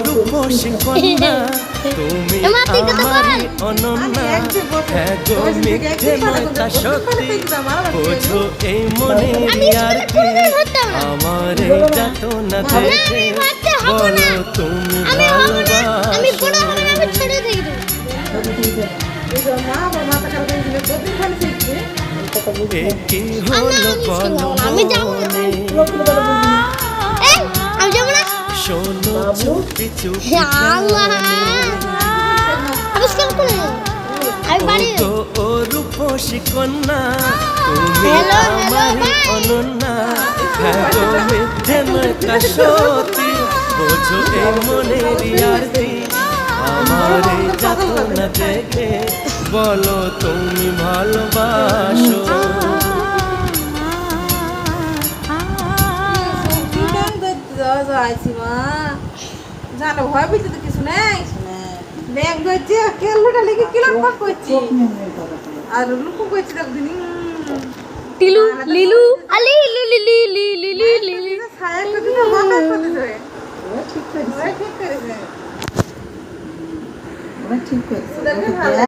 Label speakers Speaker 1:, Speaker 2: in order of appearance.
Speaker 1: রূপসী কন্যা তুমি আমারই অনন্যা, হ্যাঁ গো মিথ্যে নয় তা সত্যি, বোঝো এই মনের আর কি, আমার এই যাতনা দেখে বলো তুমি ভালোবাসো। এ কি হলো বলো মনে, শোনো চুপি চুপি ও রূপসী কন্যা তুমি আমারই অনন্যা, হ্যাঁ গো মিথ্যে নয় তা সত্যি, বোঝো এই মনেরই আরতি, আমার এই যাতনা দেখে বলো তুমি ভালোবাসো।
Speaker 2: জানো ভয় পেতে তো কিছু নেই, ব্যাগ ধরছে কেলোটা লেগে কিলাম পাক করছি আর লুকু করছি একদিন
Speaker 3: টিলু লিলু আলি লিলি লিলি লিলি লিলি
Speaker 2: ছায়া তো দিতে মাথা করতে ধরে ঠিক করে ঠিক করে
Speaker 4: ঠিক করে